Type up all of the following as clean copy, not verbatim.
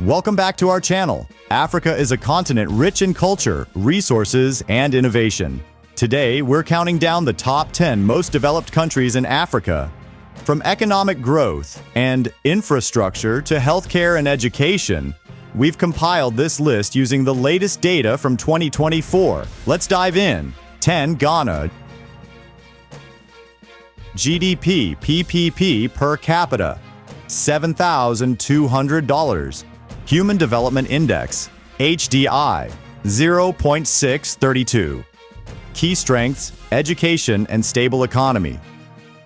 Welcome back to our channel. Africa is a continent rich in culture, resources, and innovation. Today, we're counting down the top 10 most developed countries in Africa. From economic growth and infrastructure to healthcare and education, we've compiled this list using the latest data from 2024. Let's dive in. 10. Ghana. GDP PPP per capita, $7,200. Human Development Index, HDI, 0.632. Key strengths, education and stable economy.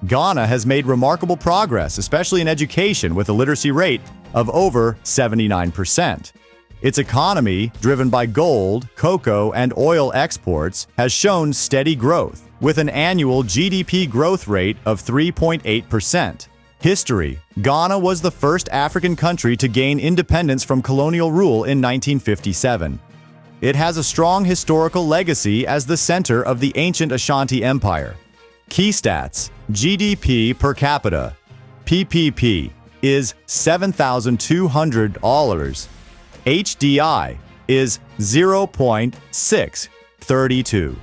Ghana has made remarkable progress, especially in education, with a literacy rate of over 79%. Its economy, driven by gold, cocoa, and oil exports, has shown steady growth, with an annual GDP growth rate of 3.8%. History: Ghana was the first African country to gain independence from colonial rule in 1957. It has a strong historical legacy as the center of the ancient Ashanti Empire. Key stats: GDP per capita, PPP, is $7,200. HDI is 0.632.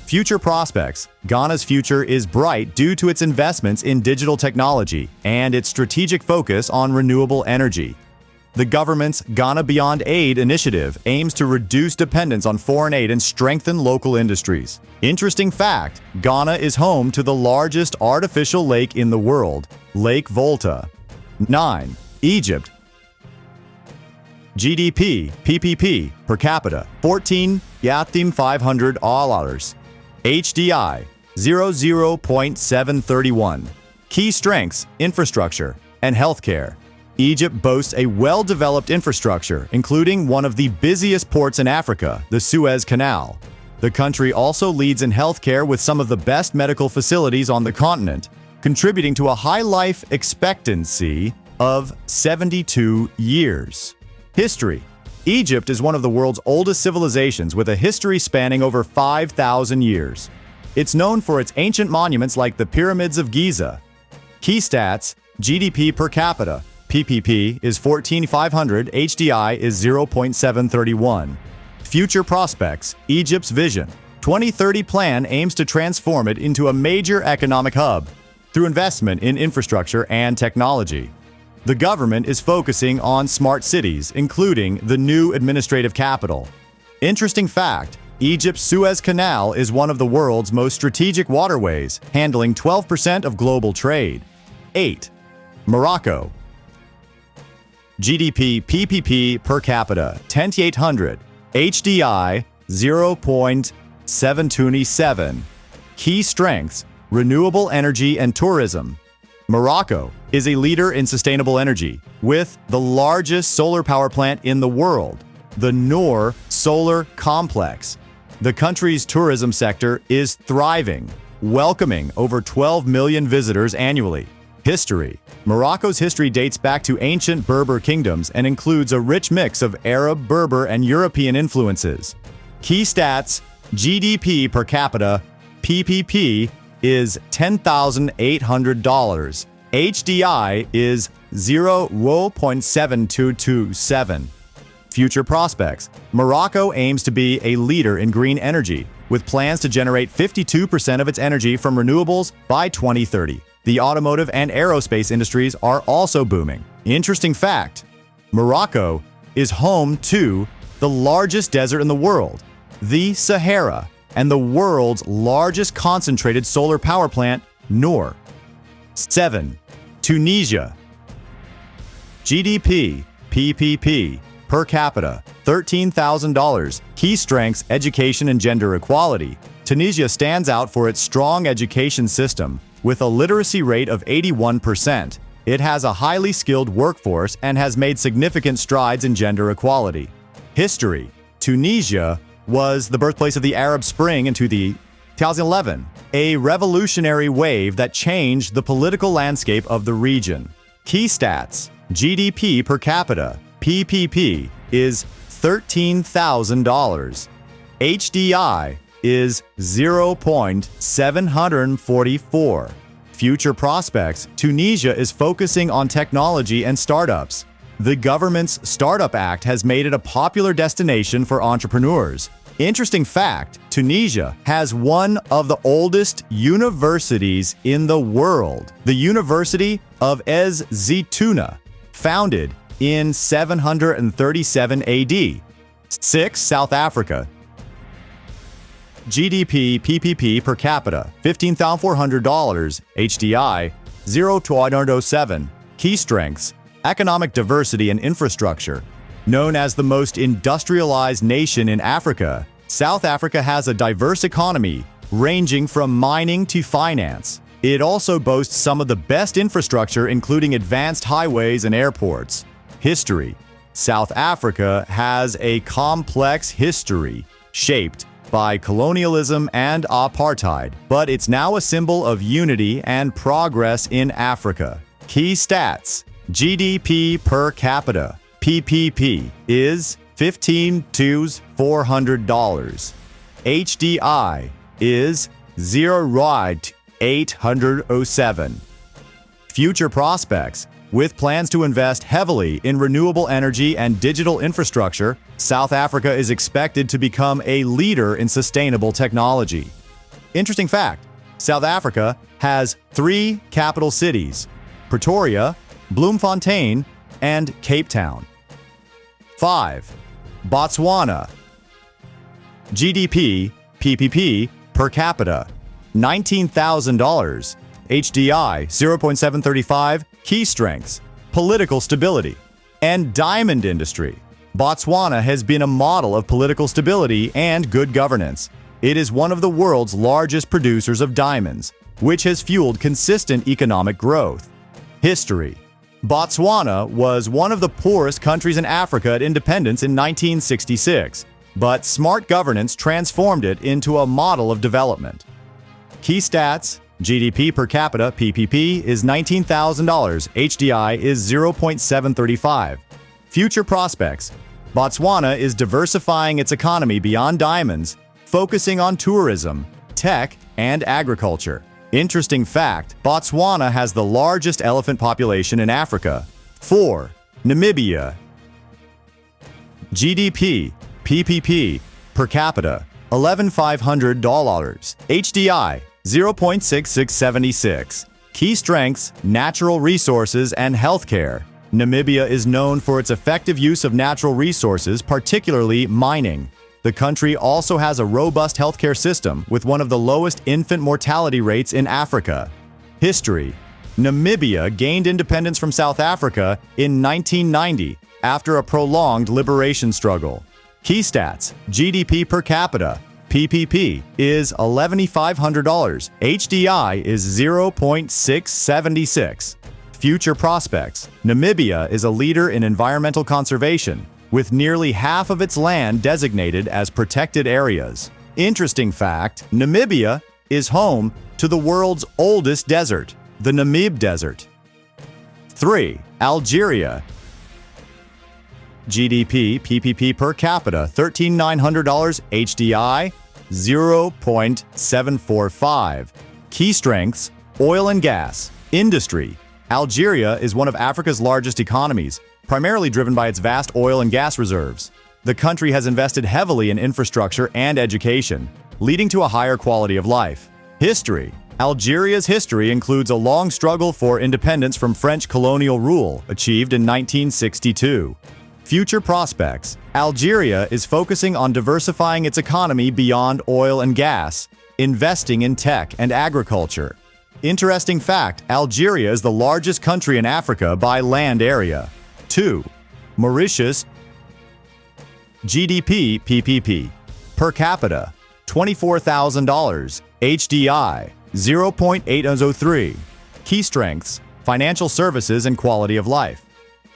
Future prospects: Ghana's future is bright due to its investments in digital technology and its strategic focus on renewable energy. The government's Ghana Beyond Aid initiative aims to reduce dependence on foreign aid and strengthen local industries. Interesting fact: Ghana is home to the largest artificial lake in the world, Lake Volta. 9. Egypt. GDP PPP per capita, $14,500. HDI, 0.731. Key strengths: infrastructure and healthcare. Egypt boasts a well-developed infrastructure, including one of the busiest ports in Africa, the Suez Canal. The country also leads in healthcare with some of the best medical facilities on the continent, contributing to a high life expectancy of 72 years. History: Egypt is one of the world's oldest civilizations with a history spanning over 5,000 years. It's known for its ancient monuments like the Pyramids of Giza. Key stats: GDP per capita, PPP, is $14,500, HDI is 0.731. Future prospects: Egypt's vision. 2030 plan aims to transform it into a major economic hub through investment in infrastructure and technology. The government is focusing on smart cities, including the new administrative capital. Interesting fact: Egypt's Suez Canal is one of the world's most strategic waterways, handling 12% of global trade. 8. Morocco. GDP PPP per capita, $10,800. HDI, 0.727. Key strengths: renewable energy and tourism. Morocco is a leader in sustainable energy, with the largest solar power plant in the world, the Noor Solar Complex. The country's tourism sector is thriving, welcoming over 12 million visitors annually. History: Morocco's history dates back to ancient Berber kingdoms and includes a rich mix of Arab, Berber, and European influences. Key stats: GDP per capita, PPP, is $10,800. HDI is 0.7227. Future prospects: Morocco aims to be a leader in green energy, with plans to generate 52% of its energy from renewables by 2030. The automotive and aerospace industries are also booming. Interesting fact: Morocco is home to the largest desert in the world, the Sahara, and the world's largest concentrated solar power plant, Noor. 7. Tunisia. GDP PPP per capita, $13,000. Key strengths: education and gender equality. Tunisia stands out for its strong education system, with a literacy rate of 81%. It has a highly skilled workforce and has made significant strides in gender equality. History: Tunisia was the birthplace of the Arab Spring in 2011, a revolutionary wave that changed the political landscape of the region. Key stats: GDP per capita, PPP, is $13,000. HDI is 0.744. Future prospects: Tunisia is focusing on technology and startups. The government's Startup Act has made it a popular destination for entrepreneurs. Interesting fact, Tunisia has one of the oldest universities in the world, the University of Ez Zitouna, founded in 737 AD. 6. South Africa. GDP PPP per capita, $15,400, HDI, 0.07. Key strengths, economic diversity and infrastructure. Known as the most industrialized nation in Africa, South Africa has a diverse economy, ranging from mining to finance. It also boasts some of the best infrastructure, including advanced highways and airports. History. South Africa has a complex history, shaped by colonialism and apartheid, but it's now a symbol of unity and progress in Africa. Key stats. GDP per capita, PPP, is $15,400. HDI is 0.807. Future prospects. With plans to invest heavily in renewable energy and digital infrastructure, South Africa is expected to become a leader in sustainable technology. Interesting fact, South Africa has 3 capital cities: Pretoria, Bloemfontein, and Cape Town. 5. Botswana. GDP PPP per capita, $19,000. HDI 0.735. Key strengths, political stability, and diamond industry. Botswana has been a model of political stability and good governance. It is one of the world's largest producers of diamonds, which has fueled consistent economic growth. History. Botswana was one of the poorest countries in Africa at independence in 1966, but smart governance transformed it into a model of development. Key stats. GDP per capita, PPP, is $19,000. HDI is 0.735. Future prospects. Botswana is diversifying its economy beyond diamonds, focusing on tourism, tech, and agriculture. Interesting fact, Botswana has the largest elephant population in Africa. 4. Namibia. GDP, PPP, per capita, $11,500. HDI, 0.6676. Key strengths, natural resources, and healthcare. Namibia is known for its effective use of natural resources, particularly mining. The country also has a robust healthcare system with one of the lowest infant mortality rates in Africa. History. Namibia gained independence from South Africa in 1990 after a prolonged liberation struggle. Key stats, GDP per capita, PPP, is $11,500. HDI is 0.676. Future prospects. Namibia is a leader in environmental conservation, with nearly half of its land designated as protected areas. Interesting fact, Namibia is home to the world's oldest desert, the Namib Desert. 3. Algeria. GDP PPP per capita, $13,900. HDI, 0.745. Key strengths, oil and gas. Industry. Algeria is one of Africa's largest economies, primarily driven by its vast oil and gas reserves. The country has invested heavily in infrastructure and education, leading to a higher quality of life. History. Algeria's history includes a long struggle for independence from French colonial rule, achieved in 1962. Future prospects. Algeria is focusing on diversifying its economy beyond oil and gas, investing in tech and agriculture. Interesting fact, Algeria is the largest country in Africa by land area. 2. Mauritius. GDP PPP per capita, $24,000. HDI, 0.803. Key strengths, financial services and quality of life.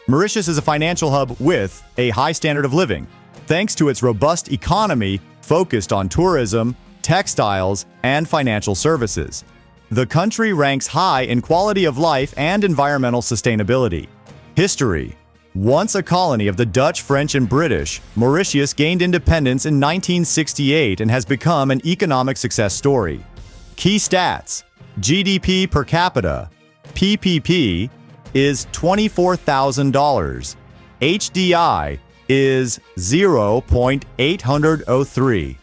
Mauritius is a financial hub with a high standard of living, thanks to its robust economy focused on tourism, textiles, and financial services. The country ranks high in quality of life and environmental sustainability. History. Once a colony of the Dutch, French, and British, Mauritius gained independence in 1968 and has become an economic success story. Key stats. GDP per capita, PPP, is $24,000. HDI is 0.803.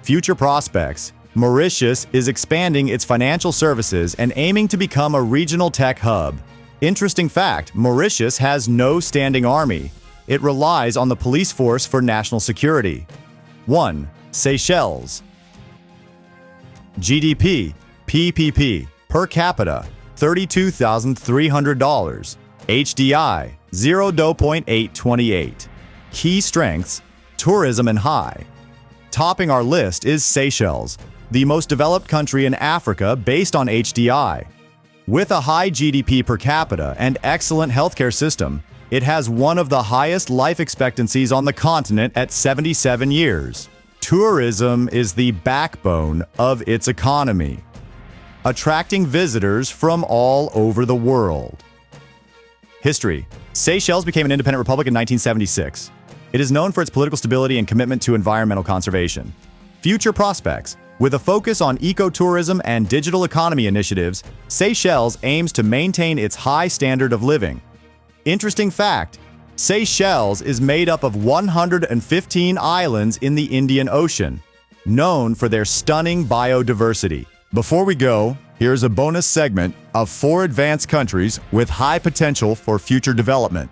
Future prospects. Mauritius is expanding its financial services and aiming to become a regional tech hub. Interesting fact, Mauritius has no standing army. It relies on the police force for national security. 1. Seychelles. GDP, PPP, per capita, $32,300. HDI, 0.828. Key strengths, tourism and high. Topping our list is Seychelles, the most developed country in Africa based on HDI. With a high GDP per capita and excellent healthcare system, it has one of the highest life expectancies on the continent at 77 years. Tourism is the backbone of its economy, attracting visitors from all over the world. History. Seychelles became an independent republic in 1976. It is known for its political stability and commitment to environmental conservation. Future prospects. With a focus on ecotourism and digital economy initiatives, Seychelles aims to maintain its high standard of living. Interesting fact, Seychelles is made up of 115 islands in the Indian Ocean, known for their stunning biodiversity. Before we go, here's a bonus segment of 4 advanced countries with high potential for future development.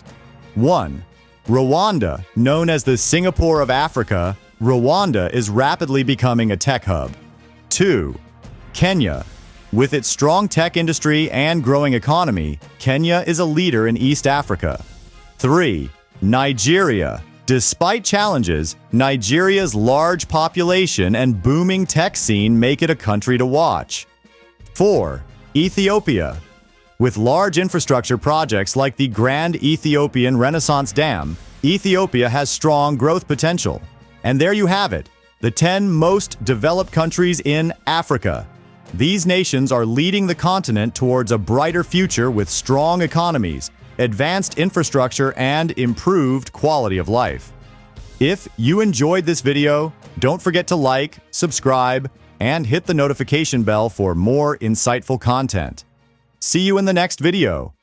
1. Rwanda, known as the Singapore of Africa, Rwanda is rapidly becoming a tech hub. 2. Kenya. With its strong tech industry and growing economy, Kenya is a leader in East Africa. 3. Nigeria. Despite challenges, Nigeria's large population and booming tech scene make it a country to watch. 4. Ethiopia. With large infrastructure projects like the Grand Ethiopian Renaissance Dam, Ethiopia has strong growth potential. And there you have it, the 10 most developed countries in Africa. These nations are leading the continent towards a brighter future with strong economies, advanced infrastructure, and improved quality of life. If you enjoyed this video, don't forget to like, subscribe, and hit the notification bell for more insightful content. See you in the next video.